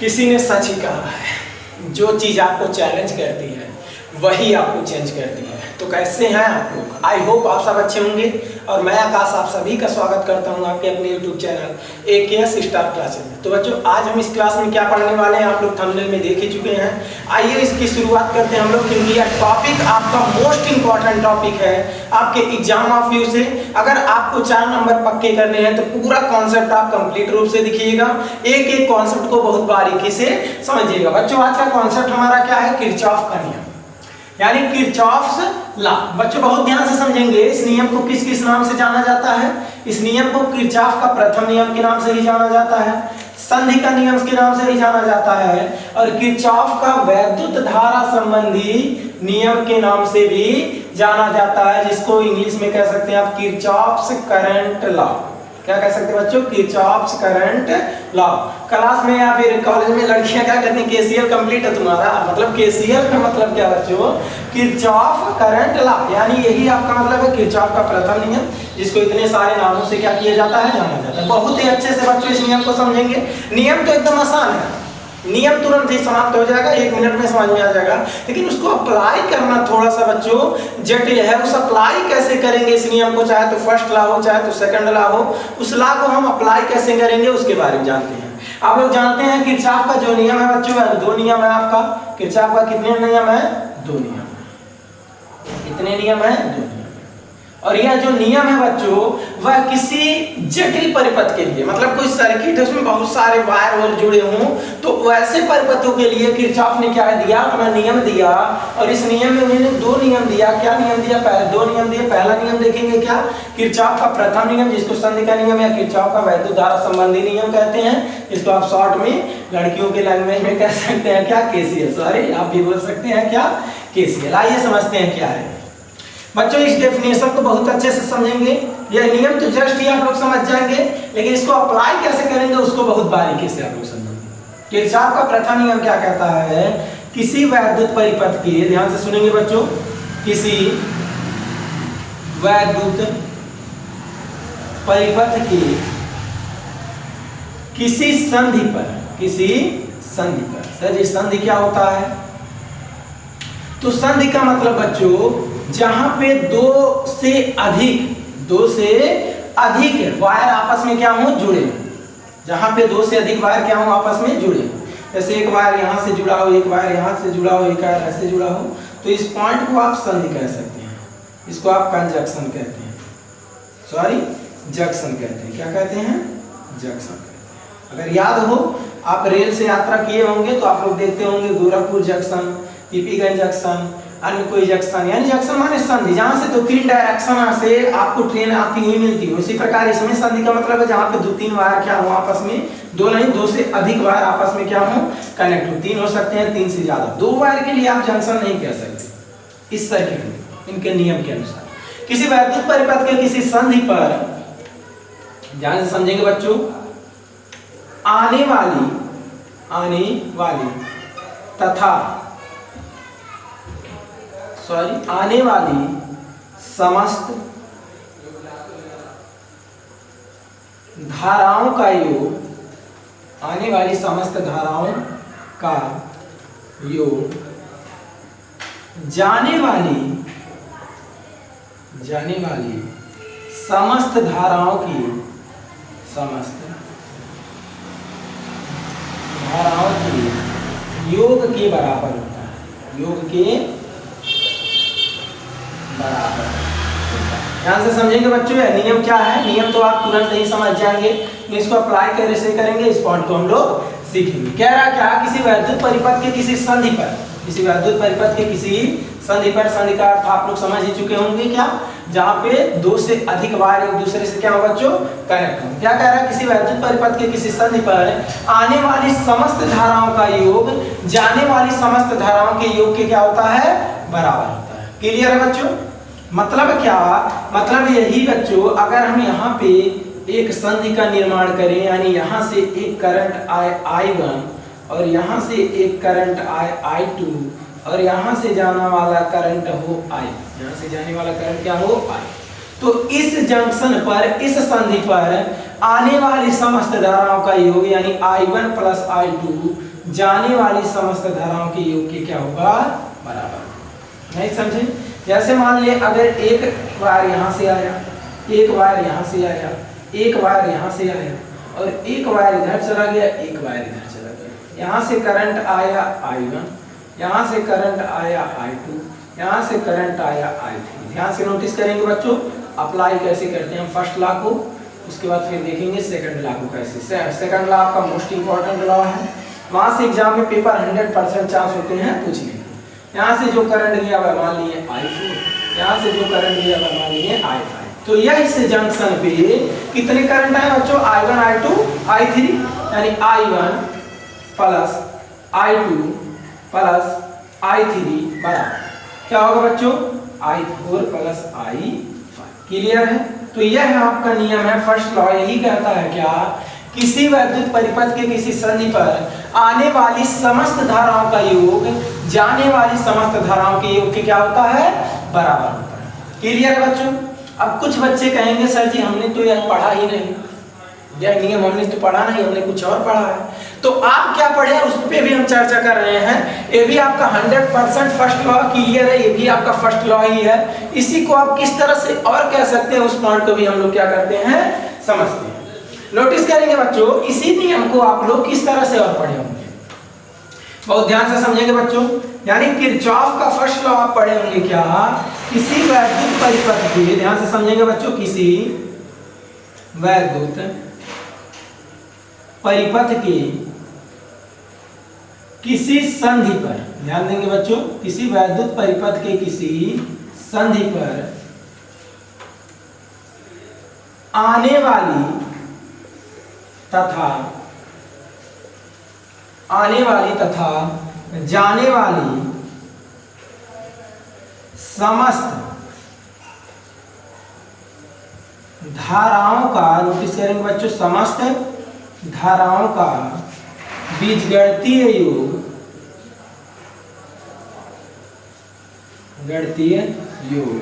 किसी ने सच ही कहा है, जो चीज़ आपको चैलेंज करती है वही आपको चेंज करती है। तो कैसे हैं आप लोग? आई होप आप सब अच्छे होंगे और मैं आकाश आप सभी का स्वागत करता हूं आपके अपने YouTube channel AKS star classes में। तो बच्चों, आज हम इस क्लास में क्या पढ़ने वाले हैं आप लोग थंबनेल में देख ही चुके हैं। आइए इसकी शुरुआत करते हैं हम लोग, क्योंकि यह टॉपिक आपका मोस्ट इंपॉर्टेंट टॉपिक है आपके एग्जाम ऑफ व्यू से। अगर आपको 4 नंबर पक्के करने हैं तो पूरा कॉन्सेप्ट आप कंप्लीट रूप से दिखिएगा, एक एक कॉन्सेप्ट को बहुत बारीकी से समझिएगा। बच्चों, आज का कॉन्सेप्ट हमारा क्या है? किरचॉफ का नियम, यानी किरचॉफ्स लॉ। बच्चों बहुत ध्यान से समझेंगे, इस नियम को किस किस नाम से जाना जाता है। इस नियम को किरचॉफ का प्रथम नियम के नाम से भी जाना जाता है, संधि का नियम के नाम से भी जाना जाता है, और किरचॉफ का वैद्युत धारा संबंधी नियम के नाम से भी जाना जाता है, जिसको इंग्लिश में कह सकते हैं आप किरचॉफ्स करंट लॉ। क्या कह सकते हैं बच्चों? Kirchhoff's current law. क्लास में या फिर कॉलेज में लड़कियां क्या करती हैं? KCL कंप्लीट है तुम्हारा, मतलब KCL का मतलब क्या बच्चों? किरचॉफ करंट लॉ, यानी यही आपका मतलब है किरचॉफ का प्रथम नियम, जिसको इतने सारे नामों से क्या किया जाता है? जाना जाता है। बहुत ही अच्छे से बच्चों इस नियम को समझेंगे। नियम तो एकदम आसान है, नियम तुरंत ही समाप्त हो जाएगा, 1 मिनट में समझ में आ जाएगा, लेकिन उसको अप्लाई करना थोड़ा सा बच्चों जटिल है। उस अप्लाई कैसे करेंगे इस नियम को, चाहे तो फर्स्ट लॉ हो चाहे तो सेकंड लॉ हो, उस लॉ को हम अप्लाई कैसे करेंगे उसके बारे में जानते हैं। आप लोग जानते हैं किरचॉफ का जो नियम है बच्चों, 2 नियम है आपका। किरचॉफ का कितने नियम है? 2 नियम। कितने नियम है? 2 नियम। और यह जो नियम है बच्चों, वह किसी जटिल परिपथ के लिए, मतलब कोई सर्किट है उसमें बहुत सारे वायर और जुड़े हों, तो वैसे परिपथों के लिए किरचॉफ ने क्या दिया? अपना नियम दिया। और इस नियम में उन्होंने 2 नियम दिया। क्या नियम दिया? 2 नियम दिए। पहला नियम देखेंगे क्या? किरचॉफ का प्रथम नियम, जिसको संधि का नियम या किरचॉफ का वैद्युत धारा संबंधी नियम कहते हैं, इसको आप शॉर्ट में लड़कियों के लैंग्वेज में कह सकते हैं क्या? KCL। सॉरी, आप भी बोल सकते हैं क्या? KCL। आइए समझते हैं क्या है बच्चों। इस डेफिनेशन को बहुत अच्छे से समझेंगे। यह नियम तो जस्ट ही आप लोग समझ जाएंगे, लेकिन इसको अप्लाई कैसे करेंगे उसको बहुत बारीकी से आप लोग समझेंगे। किरचॉफ का प्रथम नियम क्या कहता है? किसी वैद्युत परिपथ के, ध्यान से सुनेंगे बच्चों, किसी वैद्युत परिपथ के किसी संधि पर, किसी संधि पर। सर जी, संधि क्या होता है? तो संधि का मतलब बच्चों, जहां पे 2 से अधिक वायर आपस में क्या हो? जुड़े। जहां पे 2 से अधिक वायर क्या हो? आपस में जुड़े। जैसे एक वायर यहां से जुड़ा हो, एक वायर यहां से जुड़ा हो, एक वायर ऐसे जुड़ा हो, तो इस पॉइंट को आप संधि कह सकते हैं। इसको आप कंजक्शन कहते हैं, सॉरी जंक्शन कहते हैं। क्या कहते हैं? जंक्शन कहते हैं। अगर याद हो, आप रेल से यात्रा किए होंगे तो आप लोग देखते होंगे गोरखपुर जंक्शन, पीपीगंज जंक्शन, अन्य कोई जंक्शन, यानी जंक्शन माने संधि, जहां से 2-3 डायरेक्शन से आपको ट्रेन आती हुई मिलती है। उसी प्रकार इसमें संधि का मतलब है जहां पे 2-3 वायर क्या हो आपस में, 2 नहीं 2 से अधिक वायर आपस में क्या हो? कनेक्ट हो। 3 हो सकते हैं, 3 से ज्यादा। 2 वायर के लिए आप जंक्शन नहीं कह सकते इस सर्किट में, इनके नियम के अनुसार। किसी वैद्युत परिपथ के किसी संधि पर, ध्यान से समझेंगे बच्चों, आने वाली समस्त धाराओं का योग, आने वाली समस्त धाराओं का योग जाने वाली समस्त धाराओं की योग के बराबर होता है। योग के बराबर। ध्यान से समझेंगे बच्चों, यह नियम क्या है? नियम तो आप तुरंत नहीं समझ जाएंगे, इसको अप्लाई कैसे करेंगे इस पॉइंट को हम लोग सीखेंगे। कह रहा क्या? किसी वैद्युत परिपथ के किसी संधि पर, किसी वैद्युत परिपथ के किसी संधि पर, संधि का अर्थ आप लोग समझ ही चुके होंगे क्या? जहां पे 2 से अधिक वायर एक दूसरे से क्या हो बच्चों? कनेक्ट हो। क्या कह रहा है? किसी वैद्युत परिपथ के किसी संधि पर आने वाली समस्त धाराओं का योग जाने वाली समस्त धाराओं के योग के क्या होता है? बराबर होता है। क्लियर है बच्चों? मतलब क्या? मतलब यही बच्चों, अगर हम यहाँ पे एक संधि का निर्माण करें, यानी यहाँ से एक करंट आए I1 और यहाँ से एक करंट आए I2 और यहाँ से जाने वाला करंट हो I, यहाँ से जाने वाला करंट क्या हो? I। तो इस जंक्शन पर, इस संधि पर आने वाली समस्त धाराओं का योग यानी I1 + I2 जाने वाली समस्त धाराओं के योग के क्या होगा, बराबर। नहीं समझे? जैसे मान ले अगर एक वायर यहाँ से आया, एक वायर यहाँ से आया, एक वायर यहाँ से आया और एक वायर इधर चला गया, एक वायर इधर चला गया। यहाँ से करंट आया I1, यहाँ से करंट आया I2, यहाँ से करंट आया I3। ध्यान से नोटिस करेंगे बच्चों, अप्लाई कैसे करते हैं हम फर्स्ट लॉ को, उसके बाद फिर देखेंगे सेकंड लॉ को कैसे। सेकंड लॉ आपका मोस्ट इंपॉर्टेंट लॉ है, वहां से एग्जाम में पेपर 100% चांस होते हैं पूछने के। यहाँ से जो करंट गया वह मान लिए I4, यहाँ से जो करंट गया वह मान लिए I5। तो यह इस जंक्शन पे कितने करंट आए बच्चों, I1 I2 I3, यानी I1 plus I2 plus I3 बराबर क्या होगा बच्चों, I4 प्लस I5। क्लियर है? तो यह आपका नियम है, फर्स्ट लॉ यही कहता है क्या, किसी वैद्युत परिपथ के किसी संधि पर आने वाली समस्त धाराओं का योग जाने वाली समस्त धाराओं के योग के क्या होता है, बराबर होता है। क्लियर है बच्चों? अब कुछ बच्चे कहेंगे सर जी हमने तो यह पढ़ा ही नहीं, यह नियम हमने तो पढ़ा नहीं, हमने कुछ और पढ़ा है। तो आप क्या पढ़े उस पे भी हम चर्चा कर रहे हैं। ये भी आपका 100% फर्स्ट लॉ क्लियर है, ये भी आपका फर्स्ट लॉ ही है। इसी को आप किस तरह से और कह सकते हैं, उस पॉइंट को भी हम लोग क्या करते हैं, समझते हैं। नोटिस करेंगे बच्चों, इसी नियम को आप लोग किस तरह से और पढ़े होंगे, बहुत ध्यान से समझेंगे बच्चों। यानी किरचॉफ का फर्स्ट लॉ आप पढ़े होंगे क्या, किसी वैद्युत परिपथ के, ध्यान से समझेंगे बच्चों, किसी वैद्युत परिपथ के किसी संधि पर, ध्यान देंगे बच्चों, किसी वैद्युत परिपथ के किसी संधि पर आने वाली तथा जाने वाली समस्त धाराओं का, नोटिस करेंगे बच्चों, समस्त धाराओं का बीजगणितीय योग, गणितीय योग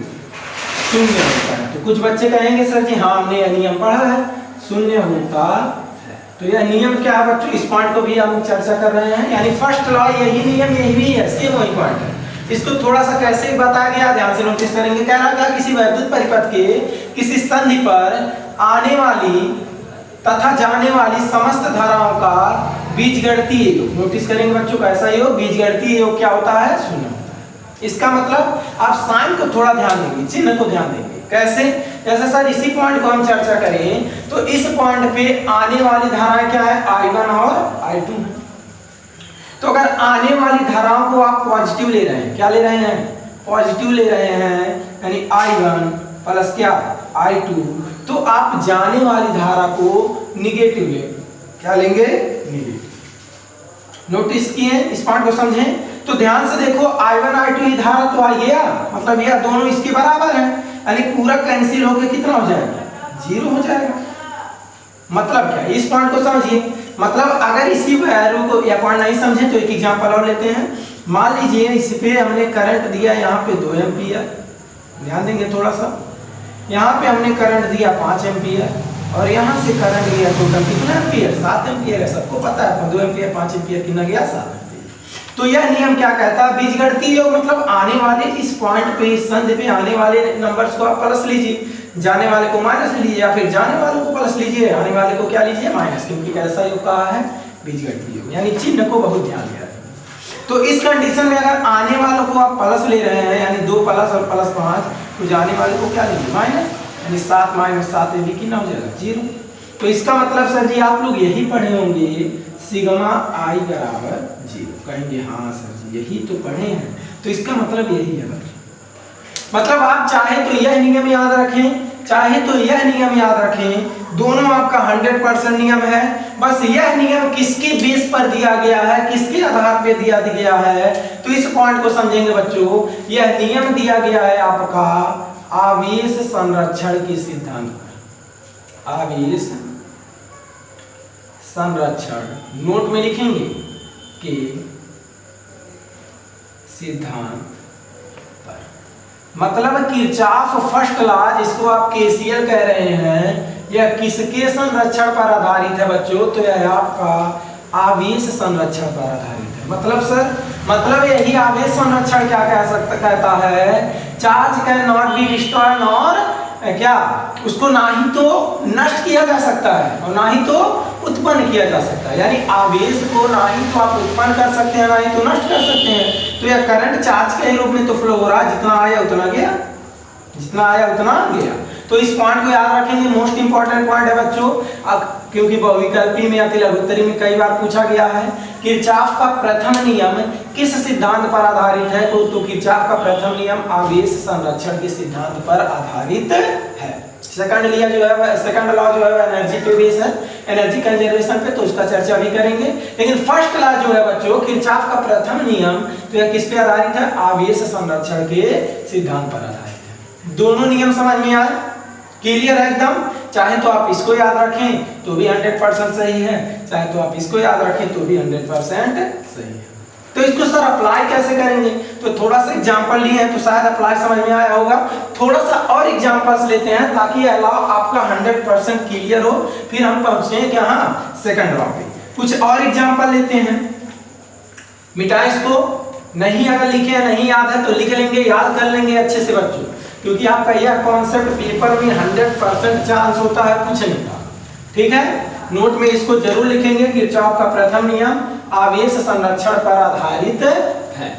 शून्य होता है। तो कुछ बच्चे कहेंगे सर जी हाँ हमने यह नियम पढ़ा है, शून्य होता है। तो यह नियम क्या है बच्चों, इस पॉइंट को भी हम चर्चा कर रहे हैं। यानी फर्स्ट लॉ यही नियम, यही भी है, सेम वही पॉइंट है। इसको थोड़ा सा कैसे बताया गया, ध्यान से नोटिस करेंगे। कह रहा था किसी वैद्युत परिपथ के किसी संधि पर आने वाली तथा जाने वाली समस्त धाराओं का बीजगणितीय योग, नोटिस करेंगे बच्चों कैसा योग, बीजगणितीय योग क्या होता है, शून्य होता है। इसका मतलब आप साइन को थोड़ा ध्यान देंगे, चिन्ह को ध्यान देंगे। कैसे? जैसे सर इसी पॉइंट को हम चर्चा करें तो इस पॉइंट पे आने वाली धाराएं क्या है, I1 और I2। तो अगर आने वाली धाराओं को आप पॉजिटिव ले रहे हैं, क्या ले रहे हैं, पॉजिटिव ले रहे हैं, यानी I1 प्लस क्या I2, तो आप जाने वाली धारा को निगेटिव लेंगे, क्या लेंगे, निगेटिव। नोटिस किए, इस पॉइंट को समझें। तो ध्यान से देखो I1 I2 ये धारा तो आ गया, मतलब यह दोनों इसके बराबर है, यानी पूरा कैंसिल होकर कितना हो जाएगा, 0 हो जाएगा। मतलब क्या, इस पॉइंट को समझिए। मतलब अगर इसी वैल्यू को या पॉइंट नहीं समझे तो एक एग्जांपल और लेते हैं। मान लीजिए इस पे हमने करंट दिया यहाँ पे 2 एम्पीयर, ध्यान देंगे थोड़ा सा। यहाँ पे हमने करंट दिया 5 एम्पीयर और यहाँ से करंट गया टोटल कितना एम्पीयर, 7 एम्पीयर है, सबको पता है। 2 एम्पीयर 5 एम्पीयर कितना गया, 7 एम्पीयर। तो यह नियम क्या कहता है, बीजगणितीय योग मतलब आने वाले इस पॉइंट पे, इस संधि पे आने वाले नंबर्स को आप प्लस लीजिए, जाने वाले को माइनस लीजिए, या फिर जाने वाले को प्लस लीजिए, आने वाले को क्या लीजिए, माइनस, क्योंकि कैसा योग कहा है, बीजगणितीय योग। यानी चिन्ह को बहुत ध्यान दिया। तो इस कंडीशन में अगर आने वालों को आप प्लस ले रहे हैं, यानी 2 प्लस और प्लस 5, तो जाने वाले को क्या लीजिए, माइनस, यानी 7 माइनस 7 ये भी कितना हो जाएगा, 0। तो इसका मतलब सर जी आप लोग यही पढ़े होंगे, सिग्मा I बराबर 0। कहेंगे हाँ सर जी यही तो पढ़े हैं। तो इसका मतलब यही है बच्चों, मतलब आप चाहे तो यह नियम याद रखें, चाहे तो यह नियम याद रखें, दोनों आपका 100% नियम है। बस यह नियम किसके बेस पर दिया गया है, किसके आधार पे दिया गया है, तो इस पॉइंट को समझेंगे बच्चों। यह नियम दिया गया है आपका आवेश संरक्षण के सिद्धांत पर। आवेश संरक्षण, नोट में लिखेंगे कि सिद्धांत पर, मतलब किरचॉफ फर्स्ट लॉ जिसको आप केसीएल कह रहे हैं, यह किसके संरक्षण पर आधारित है बच्चों, तो यह आपका आवेश संरक्षण पर आधारित है। मतलब सर, मतलब यही आवेश संरक्षण क्या कहता है, charge can not be destroyed और क्या, उसको ना ही तो नष्ट किया जा सकता है और ना ही तो उत्पन्न किया जा सकता है। यानी आवेश को ना ही तो आप उत्पन्न कर सकते हैं ना ही तो नष्ट कर सकते हैं। तो यह करंट चार्ज के रूप में तो फ्लो हो रहा है, जितना आया उतना गया, जितना आया उतना गया। तो इस पॉइंट को याद रखेंगे, मोस्ट इंपॉर्टेंट पॉइंट है बच्चों। अब क्योंकि बहुविकल्पी में या लघुत्तरी में कई बार पूछा गया है, किरचॉफ का प्रथम नियम किस सिद्धांत पर आधारित है, तो किरचॉफ का प्रथम नियम आवेश संरक्षण के सिद्धांत पर आधारित है। सेकंड लिया जो है, सेकंड लॉ जो है एनर्जी पे बेस है, एनर्जी कंजर्वेशन पे, तो उसका चर्चा भी करेंगे। लेकिन फर्स्ट लॉ जो है बच्चों, किरचॉफ का प्रथम नियम, तो यह किस पे आधारित है, आवेश संरक्षण के सिद्धांत पर आधारित है। दोनों नियम समझ में आए, क्लियर है एकदम। चाहे तो आप इसको याद रखें तो भी 100% सही है, चाहे तो आप इसको याद रखें तो भी 100% सही है। तो इसको सर अप्लाई कैसे करेंगे, तो थोड़ा सा एग्जांपल लिए हैं तो शायद अप्लाई समझ में आया होगा। थोड़ा सा और एग्जांपल्स लेते हैं ताकि यह लॉ आपका 100% क्लियर हो, फिर हम पहुंचे क्या सेकंड लॉ पे। कुछ और एग्जांपल लेते हैं, मिटाएं इसको, नहीं अगर लिखे नहीं याद है तो लिख लेंगे, याद कर लेंगे अच्छे से बच्चों, क्योंकि आपका यह कॉन्सेप्ट पेपर में 100% चांस होता है पूछने का। ठीक है, नोट में इसको जरूर लिखेंगे, किरचॉफ का प्रथम नियम आवेश संरक्षण पर आधारित है।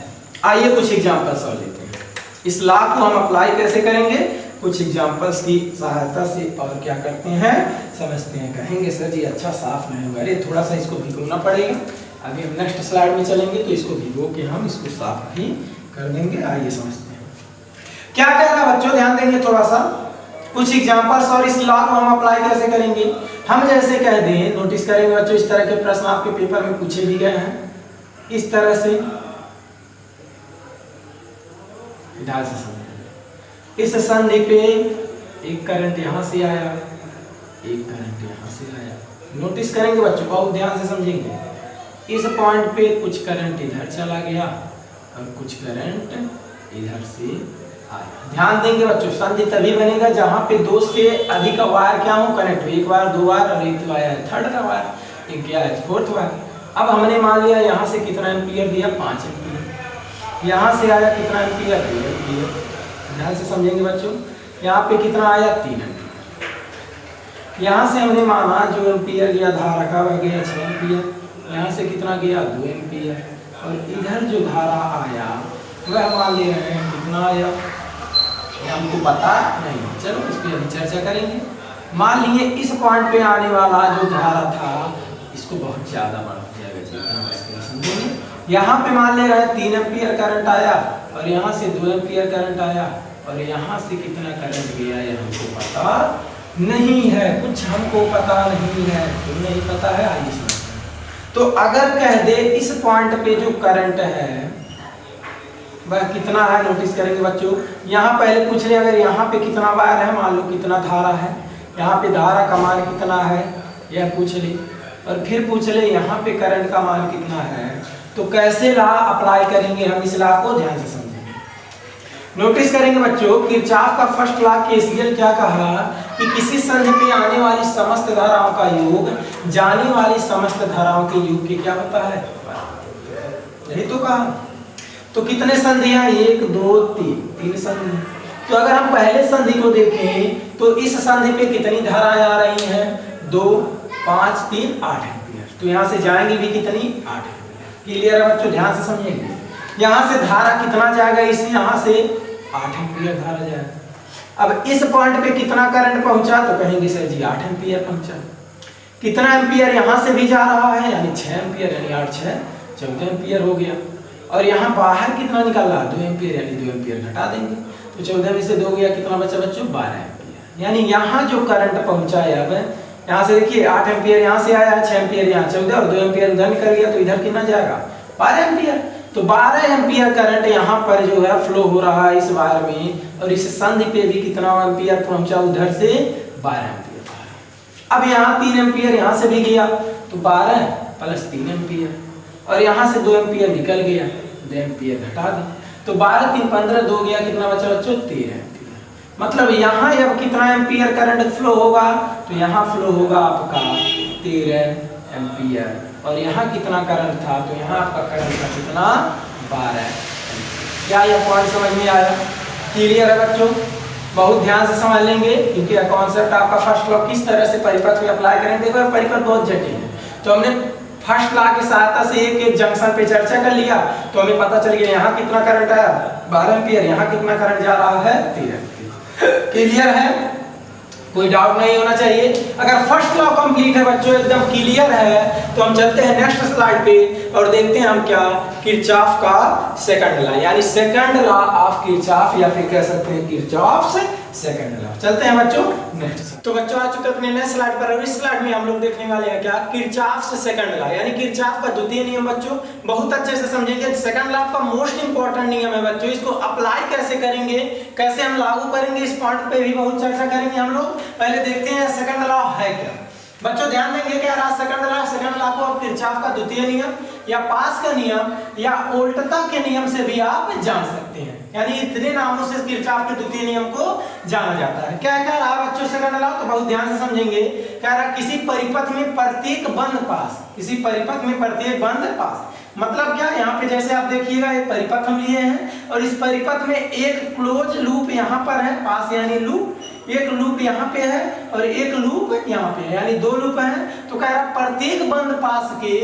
आइए कुछ एग्जांपल्स और लेते हैं, इस लॉ को हम अप्लाई कैसे करेंगे, कुछ एग्जांपल्स की सहायता से और क्या करते हैं समझते हैं। कहेंगे सर जी अच्छा साफ नहीं हुआ, अरे थोड़ा सा इसको भिगोना पड़ेगा। अभी हम नेक्स्ट स्लाइड में चलेंगे तो इसको भिगो के हम इसको साफ ही कर देंगे। आइए समझते हैं क्या कह रहा है बच्चों, ध्यान देंगे थोड़ा सा कुछ एग्जांपल्स और इस लॉ को हम अप्लाई कैसे करेंगे। हम जैसे कह दें, नोटिस करेंगे बच्चों, इस तरह के प्रश्न आपके पेपर में पूछे भी गए हैं, इस तरह से ध्यान से समझिए। इस संधि पे एक करंट यहां से आया, एक करंट यहां से आया। नोटिस करेंगे बच्चों, बहुत ध्यान से समझेंगे। इस पॉइंट पे कुछ करंट इधर चला गया और कुछ करंट इधर से आया। ध्यान देंगे बच्चों, संधि तभी बनेगा जहां पे दो से अधिक वायर क्या हो कनेक्ट हो, एक वायर, दो वायर और एक वायर है थर्ड का वायर, एक क्या है फोर्थ वायर। अब हमने मान लिया यहां से कितना एम्पीयर दिया, 5 एम्पीयर। यहां से आया कितना एम्पीयर, 2 एम्पीयर। ध्यान से समझेंगे बच्चों, यहाँ पे कितना आया, 3 एम्पीयर। यहाँ से हमने माना जो एम्पीयर गया धारा का वह गया 6 एम्पीयर। यहाँ से कितना गया, 2 एम्पीयर। और इधर जो धारा आया वह मान ले रहे हैं कितना आया, हमको पता नहीं, चलो इस पर अभी चर्चा करेंगे। मान लिए इस पॉइंट पे आने वाला जो धारा था इसको बहुत ज्यादा बढ़ा दिया गया, समझेंगे। यहाँ पे मान ले रहे हैं 3 एम्पीयर करंट आया और यहाँ से 2 एम्पीयर करंट आया और यहाँ से कितना करंट गया ये हमको पता नहीं है, कुछ हमको पता नहीं है, क्यों नहीं पता है आइए समझते हैं। तो अगर कह दे इस पॉइंट पे जो करंट है वह कितना है, नोटिस करेंगे बच्चों। यहाँ पहले पूछ रहे अगर यहाँ पे कितना वायर है, मान लो कितना धारा है, यहाँ पे धारा का मान कितना है यह पूछ ले, और फिर पूछ ले यहाँ पे करंट का मान कितना है। तो कैसे लॉ अप्लाई करेंगे हम, इस लॉ को ध्यान से समझेंगे। नोटिस करेंगे बच्चों, किरचॉफ का फर्स्ट लॉ केसीएल क्या कहा कि किसी संधि पे आने वाली समस्त धाराओं का योग जाने वाली समस्त धाराओं के योग के क्या होता है, यही तो कहा। तो कितने संधियां, 1 2 3 संधि। तो अगर हम पहले संधि को देखें तो इस संधि पे कितनी धाराएं आ रही हैं, 2 5 3 8 एम्पीयर। तो यहाँ से जाएंगे भी कितनी, 8 एम्पीयर। क्लियर है बच्चों, ध्यान से समझेंगे। यहाँ से धारा कितना जाएगा, इस यहाँ से 8 एम्पीयर धारा जाएगा। अब इस पॉइंट पे कितना करंट पहुंचा, तो कहेंगे सर जी 8 एम्पीयर पहुंचा। कितना एम्पीयर यहाँ से भी जा रहा है, यानी 6 एम्पीयर, यानी 8 6 14 एम्पीयर हो गया। और यहाँ बाहर कितना निकल रहा है, 2 एम्पीयर, यानी 2 एम्पीयर घटा देंगे तो 14 में से 2 गया, कितना बचा बच्चों, 12 एम्पीयर। यानी यहाँ जो करंट पहुंचा है, अब यहाँ से देखिए 8 एम्पीयर यहाँ से आया, 6 एम्पीयर यहाँ 14 और 2 एम्पीयर उधर निकल गया, तो इधर कितना जाएगा, 12 एम्पीयर। तो 12 एम्पीयर करंट यहाँ पर जो है फ्लो हो रहा है इस वायर में, और इस संधि पे भी कितना एम्पीयर पहुंचा, उधर से 12 एम्पीयर। अब यहाँ 3 एम्पीयर यहाँ से भी गया, तो 12 + 3 एम्पीयर, और यहाँ से 2 एम्पीयर निकल गया, 2 एम्पीयर घटा दें तो 12 3 15 2 गया, कितना बचा बच्चों, 13 एम्पीयर। मतलब यहाँ अब कितना एम्पीयर करंट फ्लो होगा, तो यहाँ फ्लो होगा आपका 13 एम्पियर और यहाँ कितना करंट था, तो यहाँ आपका करंट था कितना 12। क्या यह पॉइंट समझ में आया? क्लियर है बच्चों? बहुत ध्यान से समझ लेंगे क्योंकि यह कॉन्सेप्ट आपका फर्स्ट लॉ किस तरह से परिपथ में अप्लाई करें। देखो परिपथ बहुत जटिल है, तो हमने फर्स्ट लॉ की सहायता से एक एक जंक्शन पे चर्चा कर लिया, तो हमें पता चल गया यहाँ कितना करंट आया 12 एम्पियर, यहाँ कितना करंट जा रहा है 13 एम्पियर। क्लियर है? कोई डाउट नहीं होना चाहिए। अगर फर्स्ट लॉ कंप्लीट है बच्चों, एकदम क्लियर है, तो हम चलते हैं नेक्स्ट स्लाइड पे और देखते हैं हम क्या किरचॉफ का सेकंड लॉ, यानी सेकंड लॉ ऑफ किरचॉफ, या फिर कह सकते हैं किरचॉफ्स सेकंड लॉ। चलते हैं बच्चों नेक्स्ट। तो बच्चों आ चुके अपने नेक्स्ट स्लाइड पर, और इस स्लाइड में हम लोग देखने वाले हैं क्या किरचॉफ्स सेकंड लॉ, यानी किरचॉफ का द्वितीय नियम। बच्चों बहुत अच्छे से समझेंगे, सेकंड लॉ का मोस्ट इंपॉर्टेंट नियम है बच्चों। इसको अप्लाई कैसे करेंगे, कैसे हम लागू करेंगे, इस पॉइंट पे भी बहुत चर्चा करेंगे हम लोग। पहले देखते हैं सेकंड लॉ है क्या। बच्चों ध्यान देंगे क्या रहा सेकंड लॉ। सेकंड लॉ को आप किरचॉफ का द्वितीय नियम या पास का नियम या उल्टता के नियम से भी आप जान सकते हैं, यानी इतने नामों से किरचॉफ के द्वितीय नियम को जाना जाता है। क्या क्या रहा बच्चों सेकंड लॉ, तो बहुत ध्यान से समझेंगे। क्या रहा, किसी परिपथ में प्रत्येक बंद पास, किसी परिपथ में प्रत्येक बंद पास, मतलब क्या, यहाँ पे जैसे आप देखिएगा एक परिपथ हम लिए हैं और इस परिपथ में एक क्लोज लूप यहाँ पर है, पास यानी लूप, एक लूप यहाँ पे है और एक लूप यहाँ पे है, यानी दो लूप हैं। तो कह रहा प्रत्येक बंद पास के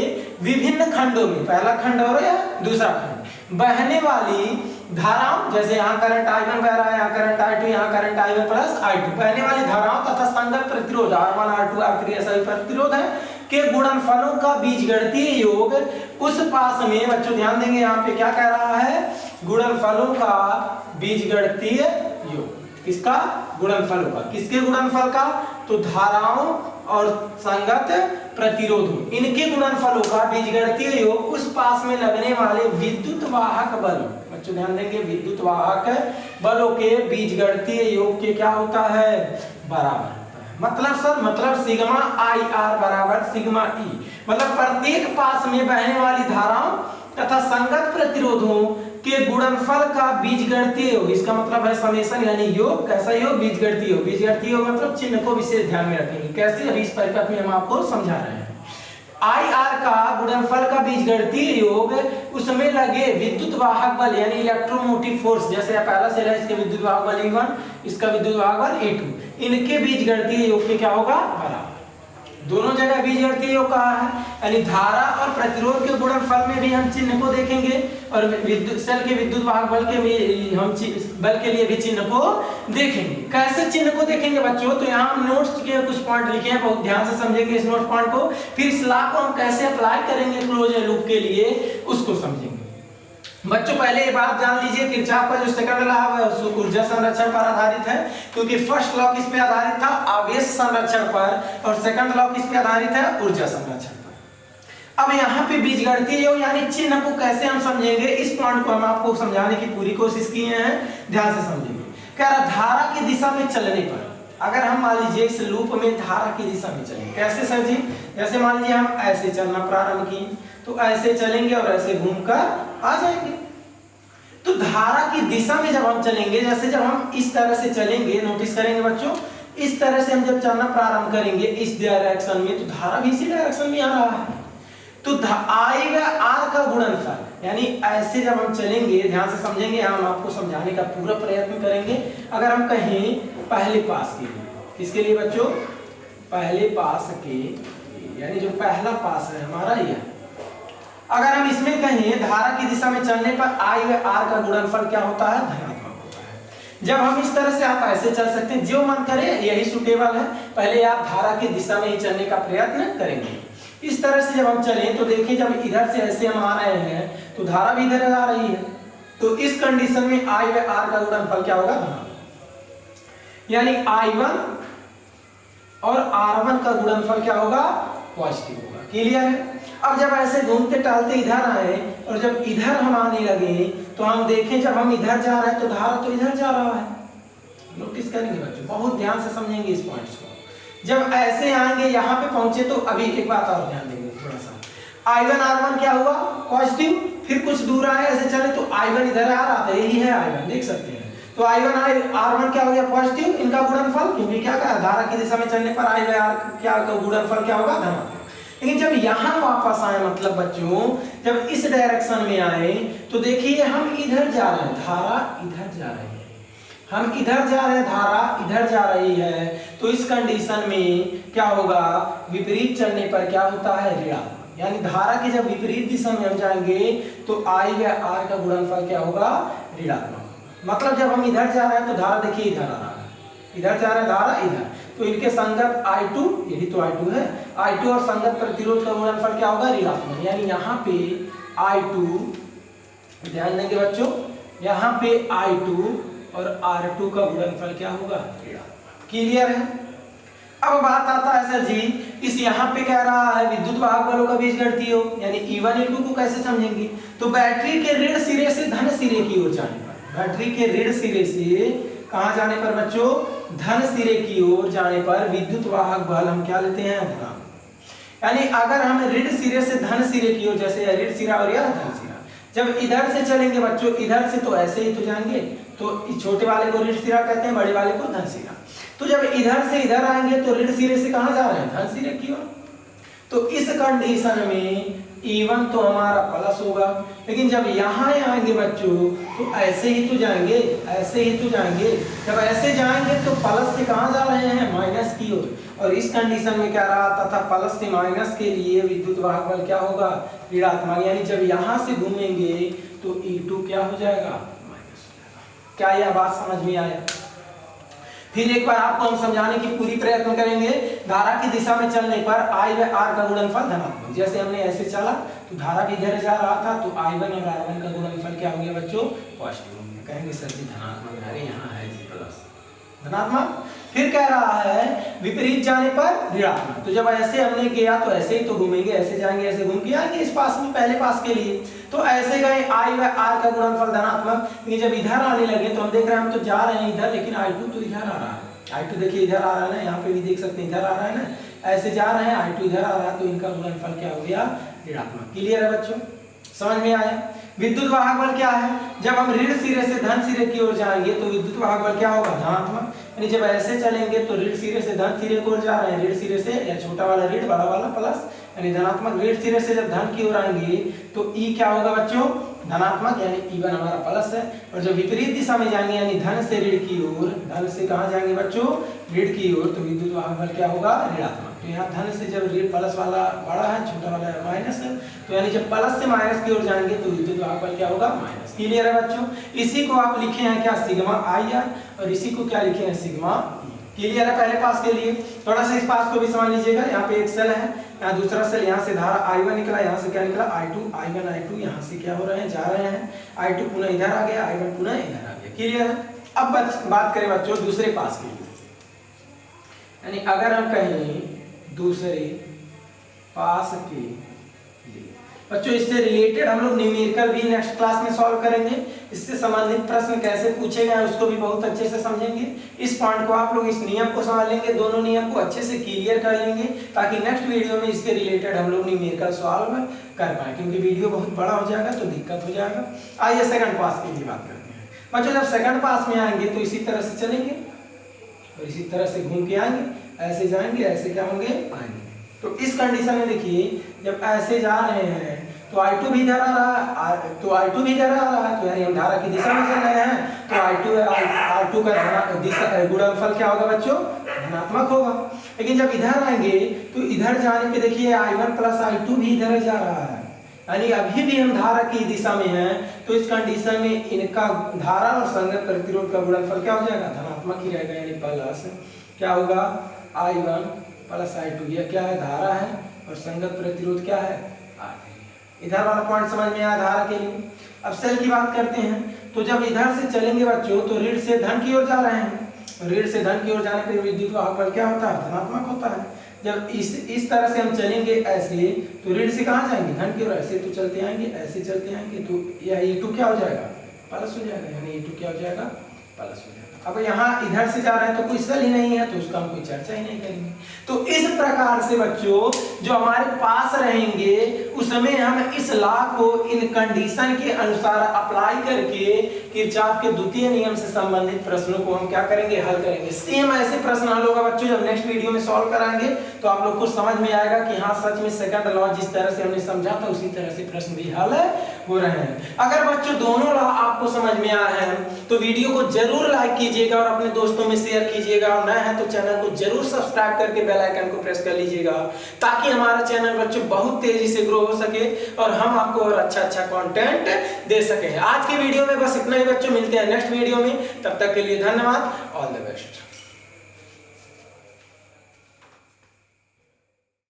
विभिन्न खंडों में, पहला खंड और दूसरा खंड, बहने वाली धाराओं, जैसे यहाँ करंट I1 बह रहा है, यहाँ करंट I2, यहाँ करंट I1 प्लस I2, बहने वाली धाराओं तथा संगत प्रतिरोध R1 R2 R3 सभी प्रतिरोध है के गुणनफलों का बीजगणितीय योग उस पास में। बच्चों ध्यान देंगे यहाँ पे क्या कह रहा है, गुणनफलों का बीजगणितीय योग। किसका? गुणनफलों का। किसके गुणनफल का? तो धाराओं और संगत प्रतिरोधों, इनके गुणनफलों का बीजगणितीय योग उस पास में लगने वाले विद्युत वाहक बल। बच्चों ध्यान देंगे, विद्युत वाहक बलों के बीजगणितीय योग के क्या होता है, बराबर। मतलब सर, मतलब सिग्मा IR बराबर सिग्मा E, मतलब प्रत्येक पास में बहने वाली धाराओं तथा संगत प्रतिरोधों के गुणनफल का बीजगणितीय योग, इसका मतलब है समेशन यानी योग। कैसा योग? बीजगणितीय योग। बीजगणितीय योग मतलब चिन्ह को विशेष ध्यान में रखेंगे। कैसे? अभी इस परिपथ में हम आपको समझा रहे हैं। IR का गुणनफल का बीजगणितीय योग, उसमें लगे विद्युत वाहक बल यानी इलेक्ट्रोमोटिव फोर्स, जैसे पहला सेल है इसके विद्युत वाहक बल E1, इसका विद्युत वाहक बल E2, इनके बीजगणितीय योग के क्या होगा, बराबर। दोनों जगह बीजगणितीय योग कहा है, यानी धारा और प्रतिरोध के गुणनफल में भी हम चिन्ह को देखेंगे और विद्युत सेल के विद्युत वाहक बल के भी हम बल के लिए भी चिन्ह को देखेंगे। कैसे चिन्ह को देखेंगे बच्चों, तो यहाँ हम नोट्स के कुछ पॉइंट लिखे हैं, बहुत ध्यान से समझेंगे इस नोट पॉइंट को, फिर इस लॉ को हम कैसे अप्लाई करेंगे क्लोज लूप के लिए उसको समझेंगे। बच्चों पहले ये बात जान लीजिए, किरचॉफ का जो सेकंड लॉ है ऊर्जा संरक्षण पर आधारित है, क्योंकि फर्स्ट लॉ किस पे आधारित था, आवेश संरक्षण पर, और सेकंड लॉ किस पे आधारित है, ऊर्जा संरक्षण पर। अब यहाँ पे बीजगणितीय योग यानी चिन्ह को कैसे हम समझेंगे, इस पॉइंट को हम आपको समझाने की पूरी कोशिश किए हैं, ध्यान से समझेंगे। कह रहा धारा की दिशा में चलने पर, अगर हम मान लीजिए इस लूप में धारा की दिशा में चलेंगे, कैसे सर जी, जैसे मान लीजिए हम ऐसे चलना प्रारंभ किए, तो ऐसे चलेंगे और ऐसे घूमकर आ जाएंगे। तो धारा की दिशा में जब हम चलेंगे, जैसे जब हम इस तरह से चलेंगे, नोटिस करेंगे बच्चों, इस तरह से हम जब चलना प्रारंभ करेंगे इस डायरेक्शन में, तो धारा भी इसी डायरेक्शन में आ रहा है। तो I व R का गुणनफल, यानी ऐसे जब हम चलेंगे, ध्यान से समझेंगे, हम आपको समझाने का पूरा प्रयत्न करेंगे। अगर हम कहें पहले पास के लिए, किसके लिए बच्चों, पहले पास के, यानी जो पहला पास है हमारा यह, अगर हम इसमें कहें धारा की दिशा में चलने पर I व R का गुणनफल क्या होता है, धनात्मक होता है। जब हम इस तरह से आप ऐसे चल सकते हैं, जो मन करे यही सुटेबल है, पहले आप धारा की दिशा में ही चलने का प्रयत्न करेंगे। इस तरह से जब हम चलें तो देखिए, जब इधर से ऐसे हम आ रहे हैं तो धारा भी इधर आ रही है, तो इस कंडीशन में I व R का गुणनफल क्या होगा, धनात्मक, यानी I1 और R1 का गुणनफल क्या होगा, पॉजिटिव होगा। क्लियर है? अब जब ऐसे घूमते टहलते इधर आए और जब इधर हम आने लगे, तो हम देखें जब हम इधर जा रहे हैं तो धारा तो इधर जा रहा है। नोटिस करेंगे बच्चों, बहुत ध्यान से समझेंगे इस पॉइंट्स को। जब ऐसे आएंगे यहाँ पे पहुंचे, तो अभी एक बात और ध्यान देंगे थोड़ा सा, I1 R1 क्या हुआ, पॉजिटिव, फिर कुछ दूर आए ऐसे चले तो I1 इधर आ रहा था, यही है I1, देख सकते हैं। तो I1 R1 क्या हो गया, पॉजिटिव, इनका गुणनफल, क्योंकि क्या कहा, धारा की दिशा में चलने पर I व R क्या का गुणनफल क्या होगा, धनात्मक। लेकिन जब यहाँ वापस आए, मतलब बच्चों जब इस डायरेक्शन में आए तो देखिए हम इधर जा रहे हैं, धारा इधर जा रही है, हम इधर जा रहे हैं, धारा इधर जा रही है। तो इस कंडीशन में क्या होगा, विपरीत चलने पर क्या होता है, ऋणात्मक। यानी धारा की जब विपरीत दिशा में हम जाएंगे तो I व R का गुणनफल क्या होगा, ऋणात्मक। मतलब जब हम इधर जा रहे हैं तो धारा देखिए इधर आ रहा है, इधर जा रहा है धारा इधर, तो इनके संगत I2, यही तो I2 है, I2 और संगत प्रतिरोध का गुणनफल क्या होगा, ऋणात्मक। यानी यहाँ पे I2, ध्यान देंगे बच्चों, यहाँ पे I2 और R2 का गुणनफल क्या होगा, ऋणात्मक। क्लियर है। अब बात आता है सर जी, इस यहाँ पे कह रहा है विद्युत वाहक बलों का बीजगणितीय योग, यानी E1 E2 को कैसे समझेंगे, तो बैटरी के ऋण सिरे से धन सिरे की ओर जाने पर, बैटरी के ऋण सिरे से कहाँ जाने पर बच्चों, धन सिरे की ओर जाने पर विद्युत वाहक बल हम क्या लेते हैं, धनात्मक। यानी अगर हम ऋण सिरे से धन सिरे की ओर, जैसे ऋण सिरा और यह धन सिरा, जब इधर से चलेंगे बच्चों, इधर से तो ऐसे ही तो जाएंगे, तो छोटे वाले को ऋण सिरा कहते हैं, बड़े वाले को धन सिरा। तो जब इधर से इधर आएंगे तो ऋण सिरे से कहां जा रहे हैं, धन सिरे की ओर। तो इस कंडीशन में E1 तो हमारा प्लस होगा, लेकिन जब यहाँ आएंगे बच्चों तो ऐसे ही तो जाएंगे, ऐसे ही तो जाएंगे। जब ऐसे जाएंगे तो प्लस से कहां जा रहे हैं, माइनस की ओर। और इस कंडीशन में क्या रहा, तथा प्लस से माइनस के लिए विद्युत वाहक बल क्या होगा, ऋणात्मक। यानी जब यहाँ से घूमेंगे तो E2 क्या हो जाएगा, माइनस हो जाएगा। क्या यह बात समझ में आया। फिर एक बार आपको हम समझाने की पूरी प्रयत्न करेंगे। धारा की दिशा में चलने पर I व R का गुणनफल धनात्मक। जैसे हमने ऐसे चला तो धारा की इधर जा रहा था तो I1 और R1 का गुणनफल क्या हो गया बच्चों, पॉजिटिव हो गया। कहेंगे सर जी धनात्मक, अरे यहाँ है जी प्लस, धनात्मक। फिर कह रहा है विपरीत जाने पर ऋणात्मक। तो जब ऐसे हमने किया तो ऐसे ही तो घूमेंगे, ऐसे जाएंगे, ऐसे घूम के आएंगे इस पास में, पहले पास के लिए। तो ऐसे गए I व R का गुणनफल धनात्मक। लेकिन जब इधर आने लगे तो हम देख रहे हैं, हम तो जा रहे हैं इधर, लेकिन I2 तो इधर आ रहा है। I2 देखिए इधर आ रहा है ना, यहाँ पे भी देख सकते हैं इधर आ रहा है ना, ऐसे जा रहे हैं, I2 इधर आ रहा है, तो इनका गुणनफल क्या हो गया, ऋणात्मक। क्लियर है बच्चों, समझ में आया। विद्युत वाहक बल क्या है, जब हम ऋण सिरे से धन सिरे की ओर जाएंगे तो विद्युत वाहक बल क्या होगा, धनात्मक। यानी जब ऐसे चलेंगे तो ऋण सिरे से धन सिरे की ओर जा रहे हैं, ऋण सिरे से या छोटा वाला ऋण, बड़ा वाला प्लस, यानी धनात्मक। ऋण सिरे से जब धन की ओर आएंगे तो E क्या होगा बच्चों, धनात्मक, यानी E1 हमारा प्लस है। और जब विपरीत दिशा में जाएंगे यानी धन से ऋण की ओर, धन से कहां जाएंगे बच्चों, ऋण की ओर, तो विद्युत वाहक बल क्या होगा, ऋणात्मक। तो यहाँ धन से जब ऋण प्लस वाला बड़ा है, छोटा वाला माइनस है, तो यानी जब प्लस से माइनस की ओर जाएंगे तो विद्युत वाहक बल क्या होगा, माइनस। क्लियर है बच्चों। इसी को आप लिखे हैं क्या, सिग्मा IR, और इसी को क्या लिखे हैं, सिग्मा E। क्लियर है पहले पास के लिए। थोड़ा सा इस पास को भी समझ लीजिएगा। यहाँ पे एक सेल है, यहाँ दूसरा सेल, यहाँ से धारा I1 निकला, यहाँ से क्या निकला, I2, I1 I2 यहाँ से क्या हो रहे हैं, जा रहे हैं। I2 पुनः इधर आ गया, I1 पुनः इधर आ गया। क्लियर है। अब बात करें बच्चों दूसरे पास के लिए, यानी अगर हम कहें दूसरे पास के लिए बच्चों, इससे रिलेटेड हम लोग न्यूमेरिकल भी नेक्स्ट क्लास में सॉल्व करेंगे। इससे संबंधित प्रश्न कैसे पूछे गए उसको भी बहुत अच्छे से समझेंगे। इस पॉइंट को आप लोग इस नियम को समझ लेंगे, दोनों नियम को अच्छे से क्लियर कर लेंगे, ताकि नेक्स्ट वीडियो में इसके रिलेटेड हम लोग न्यूमेरिकल सॉल्व कर पाए, क्योंकि वीडियो बहुत बड़ा हो जाएगा तो दिक्कत हो जाएगा। आइए सेकंड पास के लिए बात करते हैं बच्चों। जब सेकंड पास में आएंगे तो इसी तरह से चलेंगे और इसी तरह से घूम के आएंगे, ऐसे जाएंगे, ऐसे क्या होंगे, आएंगे। तो इस कंडीशन में देखिए, जब ऐसे जा रहे हैं तो I2 भी इधर आ रहा है, तो I2 भी इधर आ रहा है, तो यानी हम धारा की दिशा में चल रहे हैं, तो R2 का दिशा गुणनफल क्या होगा बच्चों, धनात्मक होगा। लेकिन जब इधर आएंगे तो इधर जाने पे देखिए I1 प्लस I2 भी इधर जा रहा है, यानी अभी भी हम धारा की दिशा में हैं। तो इस कंडीशन में इनका धारा और संगत प्रतिरोध का गुणनफल क्या हो जाएगा, धनात्मक ही रहेगा, यानी प्लस क्या होगा, I1 प्लस I2। यह क्या है, धारा है, और संगत प्रतिरोध क्या है, R। इधर वाला पॉइंट समझ में आया धारा के लिए। अब सेल की बात करते हैं। तो जब इधर से चलेंगे बच्चों तो ऋण से धन की ओर जा रहे हैं, ऋण से धन की ओर जाने पर विद्युत वाहक बल क्या होता है, धनात्मक होता है। जब इस तरह से हम चलेंगे ऐसे, तो ऋण से कहां जाएंगे, धन की ओर, ऐसे तो चलते आएंगे, ऐसे चलते आएंगे, तो यह E2 क्या हो जाएगा, प्लस हो जाएगा, यानी E2 क्या हो जाएगा, प्लस हो जाएगा। अब यहाँ इधर से जा रहे हैं तो कोई सल ही नहीं है, तो उसका हम कोई चर्चा ही नहीं करेंगे। तो इस प्रकार से बच्चों जो हमारे पास रहेंगे उसमें हम इस लॉ को इन कंडीशन के अनुसार अप्लाई करके किरचॉफ के द्वितीय नियम से संबंधित प्रश्नों को हम क्या करेंगे, हल करेंगे। सेम ऐसे प्रश्न हल होगा बच्चों जब नेक्स्ट वीडियो में सॉल्व कराएंगे, तो आप लोग को समझ में आएगा कि हाँ सच में सेकंड लॉ जिस तरह से हमने समझा था उसी तरह से प्रश्न भी हल हो रहे हैं। अगर बच्चों दोनों लॉ आपको समझ में आ रहे हैं तो वीडियो को जरूर लाइक कीजिएगा और अपने दोस्तों में शेयर कीजिएगा, और नया है तो चैनल को जरूर सब्सक्राइब करके बेल आइकन को प्रेस कर लीजिएगा, ताकि हमारा चैनल बच्चों बहुत तेजी से ग्रो हो सके और हम आपको और अच्छा कंटेंट दे सके। आज की वीडियो में बस इतना ही बच्चों, मिलते हैं नेक्स्ट वीडियो में, तब तक के लिए धन्यवाद, ऑल द बेस्ट।